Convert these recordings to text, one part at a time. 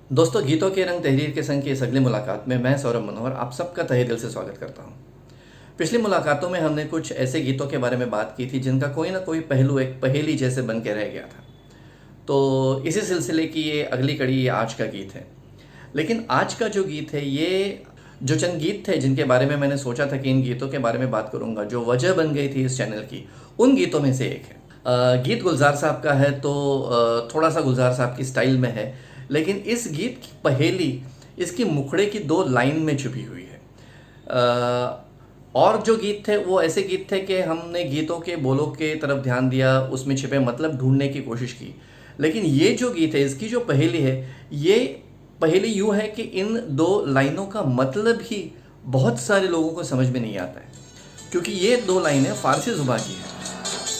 दोस्तों, गीतों के रंग तहरीर के संग की इस अगली मुलाकात में मैं सौरभ मनोहर आप सबका तहे दिल से स्वागत करता हूं। पिछली मुलाकातों में हमने कुछ ऐसे गीतों के बारे में बात की थी जिनका कोई ना कोई पहलू एक पहेली जैसे बन के रह गया था। तो इसी सिलसिले की ये अगली कड़ी ये आज का गीत है। लेकिन आज का जो गीत है, ये जो चंद गीत थे जिनके बारे में मैंने सोचा था कि इन गीतों के बारे में बात करूंगा, जो वजह बन गई थी इस चैनल की, उन गीतों में से एक है। गीत गुलजार साहब का है, तो थोड़ा सा गुलजार साहब की स्टाइल में है। लेकिन इस गीत की पहेली इसकी मुखड़े की दो लाइन में छुपी हुई है। और जो गीत थे वो ऐसे गीत थे कि हमने गीतों के बोलों के तरफ ध्यान दिया, उसमें छिपे मतलब ढूंढने की कोशिश की। लेकिन ये जो गीत है, इसकी जो पहेली है, ये पहेली यूँ है कि इन दो लाइनों का मतलब ही बहुत सारे लोगों को समझ में नहीं आता है, क्योंकि ये दो लाइनें फारसी जुबान की है।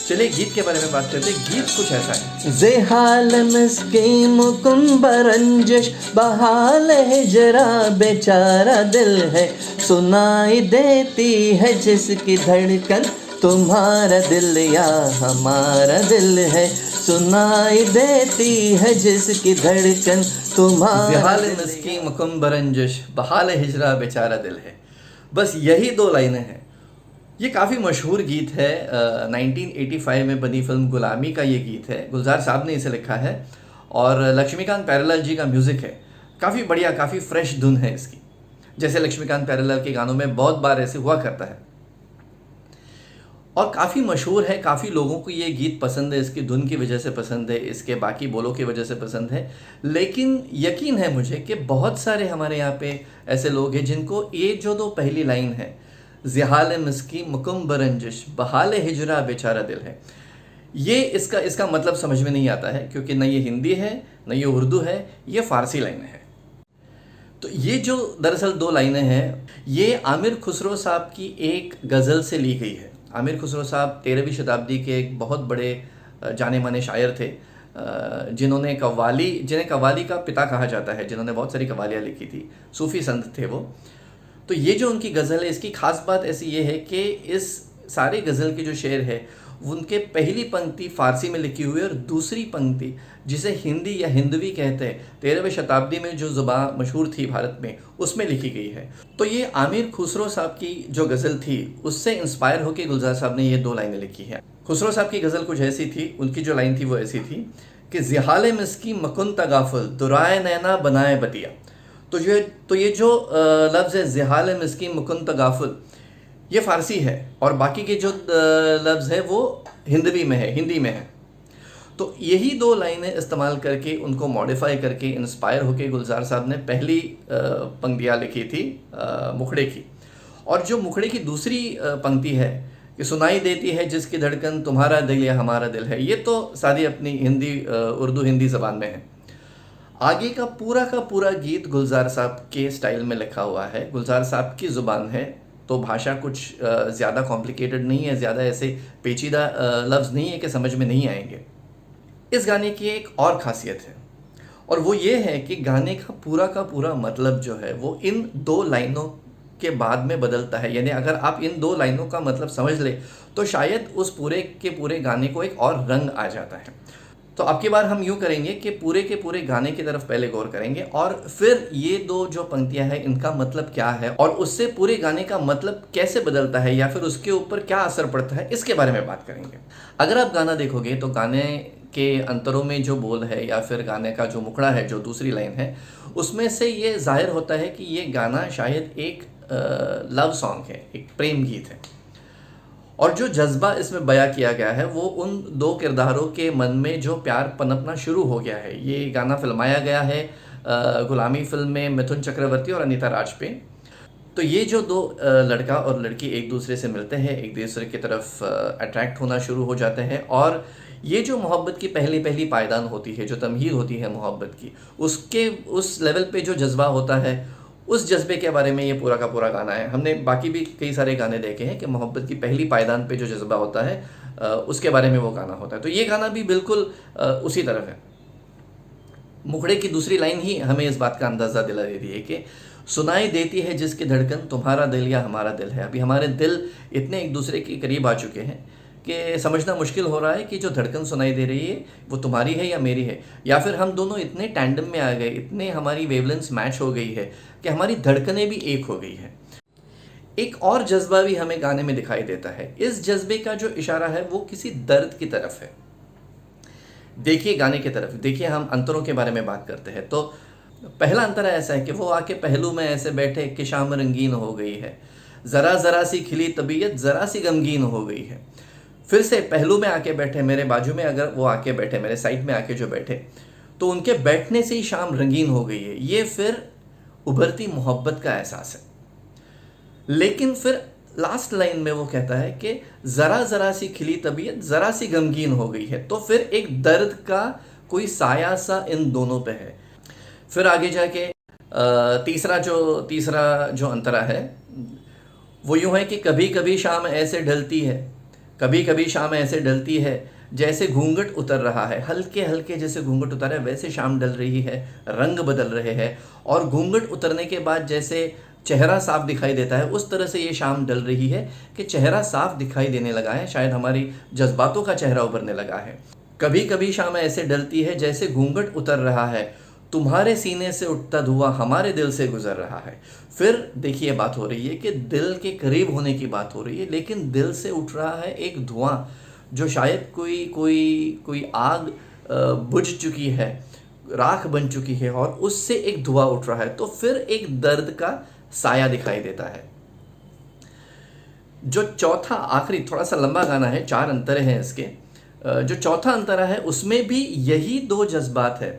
चलिए गीत के बारे में बात करते हैं। गीत कुछ ऐसा है। जेहाल मिस्कीन मुकुम्बरंजिश बहाल है जरा बेचारा दिल है, सुनाई देती है जिसकी धड़कन तुम्हारा दिल या हमारा दिल है, सुनाई देती है जिसकी धड़कन तुम्हारा ज़हाल मिस्कीन मुकुम्बरंजिश बहाल हिजरा बेचारा दिल है। बस यही दो लाइनें हैं। ये काफ़ी मशहूर गीत है। 1985 में बनी फिल्म गुलामी का ये गीत है। गुलजार साहब ने इसे लिखा है और लक्ष्मीकांत प्यारेलाल जी का म्यूज़िक है। काफ़ी बढ़िया, काफ़ी फ्रेश धुन है इसकी, जैसे लक्ष्मीकांत प्यारेलाल के गानों में बहुत बार ऐसे हुआ करता है। और काफ़ी मशहूर है, काफ़ी लोगों को ये गीत पसंद है, इसकी धुन की वजह से पसंद है, इसके बाकी बोलों की वजह से पसंद है। लेकिन यकीन है मुझे कि बहुत सारे हमारे यहाँ पे ऐसे लोग हैं जिनको ये जो दो पहली लाइन है, ज़हाल मिस्की मुकुम्बरंजिश बहाल हिजरा बेचारा दिल है, ये इसका मतलब समझ में नहीं आता है, क्योंकि न ये हिंदी है, न ये उर्दू है, ये फ़ारसी लाइनें हैं। तो ये जो दरअसल दो लाइनें हैं, ये आमिर खुसरो साहब की एक गज़ल से ली गई है। आमिर खुसरो साहब 13वीं शताब्दी के एक बहुत बड़े जाने माने शायर थे, जिन्हें कव्वाली का पिता कहा जाता है, जिन्होंने बहुत सारी कव्वालियाँ लिखी थी। सूफ़ी संत थे वो। तो ये जो उनकी गज़ल है, इसकी ख़ास बात ऐसी ये है कि इस सारे गज़ल के जो शेर है, उनके पहली पंक्ति फ़ारसी में लिखी हुई है और दूसरी पंक्ति, जिसे हिंदी या हिंदवी कहते हैं, 13वीं शताब्दी में जो ज़ुबान मशहूर थी भारत में, उसमें लिखी गई है। तो ये आमिर खुसरो साहब की जो गज़ल थी, उससे इंस्पायर होकर गुलजार साहब ने ये दो लाइनें लिखी हैं। खुसरो साहब की गज़ल कुछ ऐसी थी, उनकी जो लाइन थी वो ऐसी थी कि ज़हाल मिस्की मकुन तगाफुल दुराए नैना बनाए बतिया। तो ये जो लफ्ज़ है ज़हाल मिस्की मकुन तगाफुल, ये फ़ारसी है और बाकी के जो लफ्ज़ है वो हिंदी में है। तो यही दो लाइनें इस्तेमाल करके, उनको मॉडिफाई करके, इंस्पायर होके गुलजार साहब ने पहली पंक्तियाँ लिखी थी मुखड़े की। और जो मुखड़े की दूसरी पंक्ति है कि सुनाई देती है जिसकी धड़कन तुम्हारा दिल या हमारा दिल है, ये तो सारी अपनी उर्दू हिंदी ज़बान में है। आगे का पूरा गीत गुलजार साहब के स्टाइल में लिखा हुआ है, गुलजार साहब की ज़ुबान है, तो भाषा कुछ ज़्यादा कॉम्प्लिकेटेड नहीं है, ज़्यादा ऐसे पेचीदा लफ्ज़ नहीं है कि समझ में नहीं आएंगे। इस गाने की एक और ख़ासियत है, और वो ये है कि गाने का पूरा मतलब जो है वो इन दो लाइनों के बाद में बदलता है। यानी अगर आप इन दो लाइनों का मतलब समझ ले तो शायद उस पूरे के पूरे गाने को एक और रंग आ जाता है। तो अब की बार हम यूँ करेंगे कि पूरे के पूरे गाने की तरफ पहले गौर करेंगे और फिर ये दो जो पंक्तियाँ हैं इनका मतलब क्या है और उससे पूरे गाने का मतलब कैसे बदलता है या फिर उसके ऊपर क्या असर पड़ता है, इसके बारे में बात करेंगे। अगर आप गाना देखोगे तो गाने के अंतरों में जो बोल है या फिर गाने का जो मुखड़ा है, जो दूसरी लाइन है, उसमें से ये जाहिर होता है कि ये गाना शायद एक लव सॉन्ग है, एक प्रेम गीत है। और जो जज्बा इसमें बयां किया गया है वो उन दो किरदारों के मन में जो प्यार पनपना शुरू हो गया है। ये गाना फिल्माया गया है गुलामी फिल्म में मिथुन चक्रवर्ती और अनीता राज पे। तो ये जो दो लड़का और लड़की एक दूसरे से मिलते हैं, एक दूसरे की तरफ अट्रैक्ट होना शुरू हो जाते हैं, और ये जो मोहब्बत की पहली पायदान होती है, जो तमहीद होती है मोहब्बत की, उसके उस लेवल पे जो जज्बा होता है, उस जज्बे के बारे में ये पूरा का पूरा गाना है। हमने बाकी भी कई सारे गाने देखे हैं कि मोहब्बत की पहली पायदान पे जो जज्बा होता है उसके बारे में वो गाना होता है। तो ये गाना भी बिल्कुल उसी तरफ है। मुखड़े की दूसरी लाइन ही हमें इस बात का अंदाज़ा दिला देती है कि सुनाई देती है जिसकी धड़कन तुम्हारा दिल या हमारा दिल है। अभी हमारे दिल इतने एक दूसरे के करीब आ चुके हैं कि समझना मुश्किल हो रहा है कि जो धड़कन सुनाई दे रही है वो तुम्हारी है या मेरी है, या फिर हम दोनों इतने टैंडम में आ गए, इतने हमारी वेवलेंथ्स मैच हो गई है कि हमारी धड़कनें भी एक हो गई है। एक और जज्बा भी हमें गाने में दिखाई देता है। इस जज्बे का जो इशारा है वो किसी दर्द की तरफ है। देखिए गाने की तरफ, देखिए हम अंतरों के बारे में बात करते हैं तो पहला अंतर ऐसा है कि वो आके पहलू में ऐसे बैठे कि शाम रंगीन हो गई है, ज़रा ज़रा सी खिली तबीयत ज़रा सी गमगीन हो गई है। फिर से पहलू में आके बैठे, मेरे बाजू में अगर वो आके बैठे, मेरे साइड में आके जो बैठे, तो उनके बैठने से ही शाम रंगीन हो गई है। ये फिर उभरती मोहब्बत का एहसास है। लेकिन फिर लास्ट लाइन में वो कहता है कि ज़रा ज़रा सी खिली तबीयत ज़रा सी गमगीन हो गई है। तो फिर एक दर्द का कोई साया सा इन दोनों पे है। फिर आगे जाके तीसरा जो अंतरा है वो यूँ है कि कभी कभी शाम ऐसे ढलती है, कभी कभी शाम ऐसे ढलती है जैसे घूंघट उतर रहा है। हल्के हल्के जैसे घूंघट उतर है वैसे शाम ढल रही है, रंग बदल रहे हैं, और घूंघट उतरने के बाद जैसे चेहरा साफ दिखाई देता है उस तरह से ये शाम ढल रही है कि चेहरा साफ दिखाई देने लगा है, शायद हमारी जज्बातों का चेहरा उभरने लगा है। कभी कभी शाम ऐसे ढलती है जैसे घूंघट उतर रहा है, तुम्हारे सीने से उठता धुआं हमारे दिल से गुजर रहा है। फिर देखिए बात हो रही है कि दिल के करीब होने की बात हो रही है, लेकिन दिल से उठ रहा है एक धुआं जो शायद कोई कोई कोई आग बुझ चुकी है, राख बन चुकी है, और उससे एक धुआं उठ रहा है। तो फिर एक दर्द का साया दिखाई देता है। जो चौथा आखिरी, थोड़ा सा लंबा गाना है, 4 अंतरे हैं इसके। जो चौथा अंतरा है उसमें भी यही 2 जज्बात है।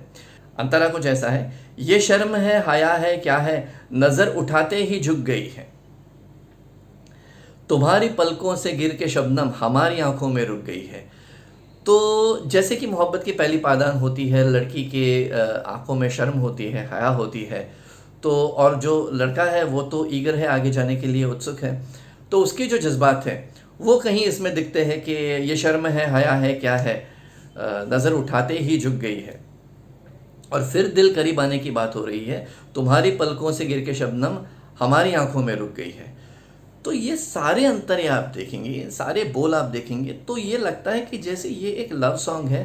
अंतरा कुछ ऐसा है, ये शर्म है हया है क्या है, नजर उठाते ही झुक गई है, तुम्हारी पलकों से गिर के शबनम हमारी आंखों में रुक गई है। तो जैसे कि मोहब्बत की पहली पादान होती है, लड़की के आंखों में शर्म होती है, हया होती है, तो और जो लड़का है वो तो ईगर है, आगे जाने के लिए उत्सुक है, तो उसके जो जज्बात हैं वो कहीं इसमें दिखते हैं कि ये शर्म है हया है क्या है, नज़र उठाते ही झुक गई है। और फिर दिल करीब आने की बात हो रही है, तुम्हारी पलकों से गिर के शबनम हमारी आंखों में रुक गई है। तो ये सारे अंतरे आप देखेंगे, सारे बोल आप देखेंगे, तो ये लगता है कि जैसे ये एक लव सॉन्ग है।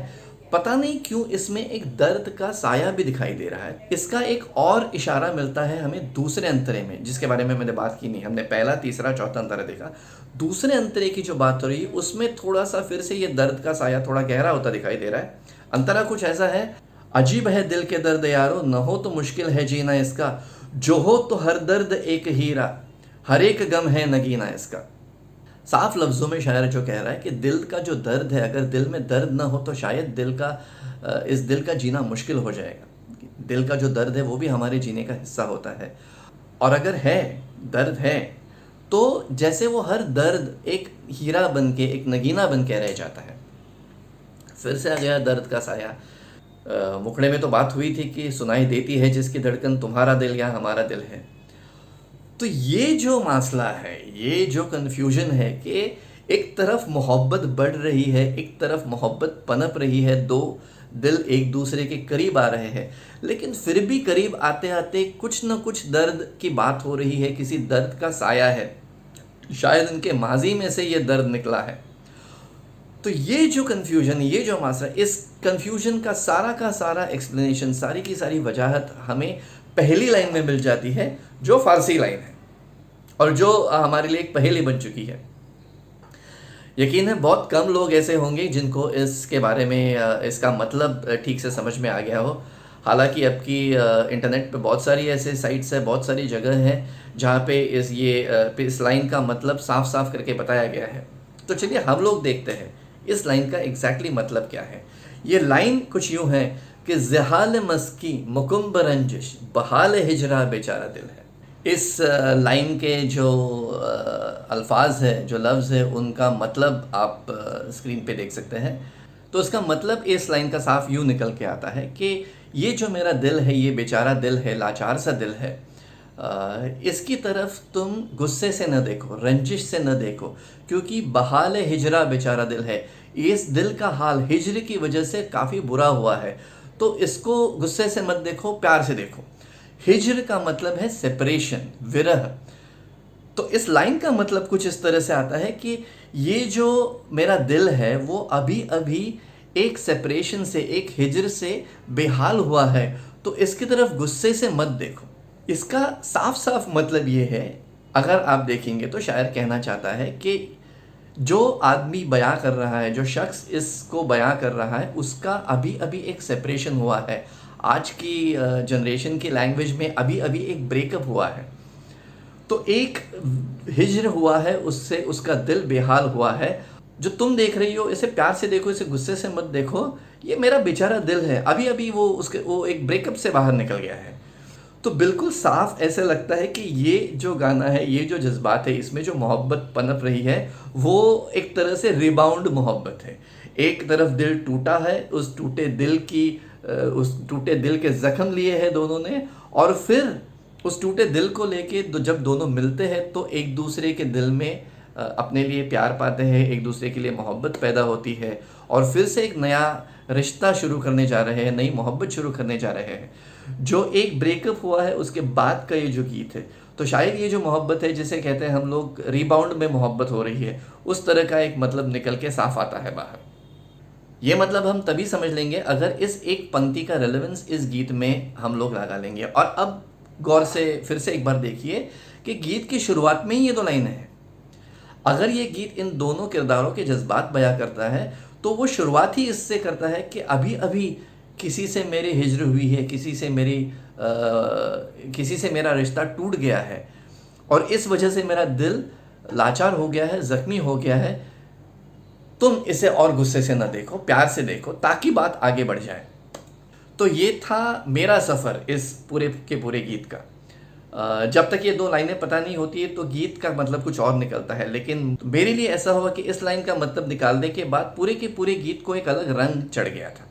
पता नहीं क्यों इसमें एक दर्द का साया भी दिखाई दे रहा है। इसका एक और इशारा मिलता है हमें दूसरे अंतरे में, जिसके बारे में मैंने बात की नहीं। हमने पहला, तीसरा, चौथा अंतरा देखा। दूसरे अंतरे की जो बात हो रही है उसमें थोड़ा सा फिर से ये दर्द का साया थोड़ा गहरा होता दिखाई दे रहा है। अंतरा कुछ ऐसा है, अजीब है दिल के दर्द यारो, न हो तो मुश्किल है जीना इसका, जो हो तो हर दर्द एक हीरा, हर एक गम है नगीना इसका। साफ लफ्ज़ों में शायर जो कह रहा है कि दिल का जो दर्द है, अगर दिल में दर्द ना हो तो शायद इस दिल का जीना मुश्किल हो जाएगा। दिल का जो दर्द है वो भी हमारे जीने का हिस्सा होता है, और अगर है दर्द है तो जैसे वो हर दर्द एक हीरा बन के, एक नगीना बन के रह जाता है। फिर से आ गया दर्द का साया। मुखड़े में तो बात हुई थी कि सुनाई देती है जिसकी धड़कन तुम्हारा दिल या हमारा दिल है। तो ये जो मसला है, ये जो कन्फ्यूजन है कि एक तरफ मोहब्बत बढ़ रही है, एक तरफ मोहब्बत पनप रही है, 2 दिल एक दूसरे के करीब आ रहे हैं, लेकिन फिर भी करीब आते आते कुछ न कुछ दर्द की बात हो रही है, किसी दर्द का साया है, शायद उनके माजी में से ये दर्द निकला है। तो ये जो कन्फ्यूजन, ये जो मसला, इस कन्फ्यूजन का सारा एक्सप्लेनेशन, सारी की सारी वजाहत हमें पहली लाइन में मिल जाती है, जो फारसी लाइन है और जो हमारे लिए एक पहेली बन चुकी है। यकीन है बहुत कम लोग ऐसे होंगे जिनको इसके बारे में इसका मतलब ठीक से समझ में आ गया हो। हालांकि अब की इंटरनेट पे बहुत सारी ऐसे साइट्स है, बहुत सारी जगह है जहाँ पे इस लाइन का मतलब साफ साफ करके बताया गया है। तो चलिए हम लोग देखते हैं इस लाइन का एग्जैक्टली मतलब क्या है। ये लाइन कुछ यूँ है कि ज़हाल मस्की मुकुम्ब रंजिश बहाल हिजरा बेचारा दिल है। इस लाइन के जो अल्फाज है, जो लफ्ज़ है, उनका मतलब आप स्क्रीन पे देख सकते हैं। तो इसका मतलब इस लाइन का साफ यूँ निकल के आता है कि ये जो मेरा दिल है, ये बेचारा दिल है, लाचार सा दिल है, इसकी तरफ तुम गुस्से से न देखो, रंजिश से न देखो, क्योंकि बहाल हिजरा बेचारा दिल है। इस दिल का हाल हिजर की वजह से काफ़ी बुरा हुआ है, तो इसको गुस्से से मत देखो, प्यार से देखो। हिजर का मतलब है सेपरेशन, विरह। तो इस लाइन का मतलब कुछ इस तरह से आता है कि ये जो मेरा दिल है वो अभी अभी एक सेपरेशन से, एक हिजर से बेहाल हुआ है, तो इसकी तरफ गुस्से से मत देखो। इसका साफ साफ मतलब ये है, अगर आप देखेंगे तो शायर कहना चाहता है कि जो आदमी बयां कर रहा है, जो शख्स इसको बयां कर रहा है, उसका अभी अभी एक सेपरेशन हुआ है। आज की जनरेशन की लैंग्वेज में अभी अभी एक ब्रेकअप हुआ है, तो एक हिजर हुआ है, उससे उसका दिल बेहाल हुआ है। जो तुम देख रही हो इसे प्यार से देखो, इसे गुस्से से मत देखो। ये मेरा बेचारा दिल है, अभी अभी वो एक ब्रेकअप से बाहर निकल गया है। तो बिल्कुल साफ ऐसे लगता है कि ये जो गाना है, ये जो जज्बात है, इसमें जो मोहब्बत पनप रही है वो एक तरह से रिबाउंड मोहब्बत है। एक तरफ दिल टूटा है, उस टूटे दिल के जख्म लिए हैं दोनों ने, और फिर उस टूटे दिल को लेके जब दोनों मिलते हैं तो एक दूसरे के दिल में अपने लिए प्यार पाते हैं, एक दूसरे के लिए मोहब्बत पैदा होती है, और फिर से एक नया रिश्ता शुरू करने जा रहे हैं, नई मोहब्बत शुरू करने जा रहे हैं। जो एक ब्रेकअप हुआ है उसके बाद का ये जो गीत है, तो शायद ये जो मोहब्बत है जिसे कहते हैं हम लोग रिबाउंड में मोहब्बत हो रही है, उस तरह का एक मतलब निकल के साफ आता है बाहर। ये मतलब हम तभी समझ लेंगे अगर इस एक पंक्ति का रेलेवेंस इस गीत में हम लोग लगा लेंगे। और अब गौर से फिर से एक बार देखिए कि गीत की शुरुआत में ही ये दो लाइनें हैं। अगर ये गीत इन दोनों किरदारों के जज्बात बयां करता है तो वो शुरुआत ही इससे करता है कि अभी अभी किसी से मेरी हिजर हुई है, किसी से मेरा रिश्ता टूट गया है, और इस वजह से मेरा दिल लाचार हो गया है, जख्मी हो गया है। तुम इसे और गुस्से से ना देखो, प्यार से देखो, ताकि बात आगे बढ़ जाए। तो ये था मेरा सफ़र इस पूरे के पूरे गीत का। जब तक ये दो लाइनें पता नहीं होती है तो गीत का मतलब कुछ और निकलता है, लेकिन मेरे लिए ऐसा हुआ कि इस लाइन का मतलब निकालने के बाद पूरे के पूरे गीत को एक अलग रंग चढ़ गया था।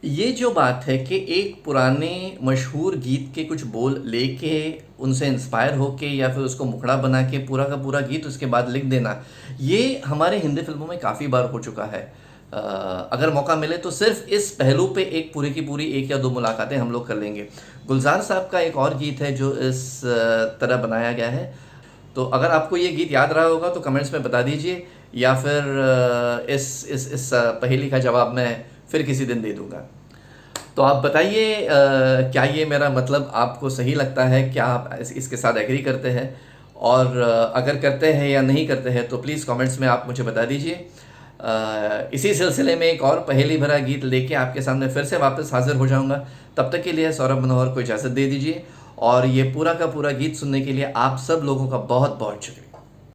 ये जो बात है कि एक पुराने मशहूर गीत के कुछ बोल लेके उनसे इंस्पायर होके या फिर उसको मुखड़ा बना के पूरा का पूरा गीत उसके बाद लिख देना, ये हमारे हिंदी फिल्मों में काफ़ी बार हो चुका है। अगर मौका मिले तो सिर्फ इस पहलू पे एक पूरी की पूरी 1 या 2 मुलाकातें हम लोग कर लेंगे। गुलजार साहब का एक और गीत है जो इस तरह बनाया गया है, तो अगर आपको ये गीत याद रहा होगा तो कमेंट्स में बता दीजिए, या फिर इस पहेली का जवाब मैं फिर किसी दिन दे दूँगा। तो आप बताइए क्या ये मेरा मतलब आपको सही लगता है? क्या आप इसके साथ एग्री करते हैं? और अगर करते हैं या नहीं करते हैं तो प्लीज़ कमेंट्स में आप मुझे बता दीजिए। इसी सिलसिले में एक और पहेली भरा गीत लेके आपके सामने फिर से वापस हाजिर हो जाऊंगा। तब तक के लिए सौरभ मनोहर को इजाज़त दे दीजिए, और ये पूरा का पूरा गीत सुनने के लिए आप सब लोगों का बहुत बहुत शुक्रिया।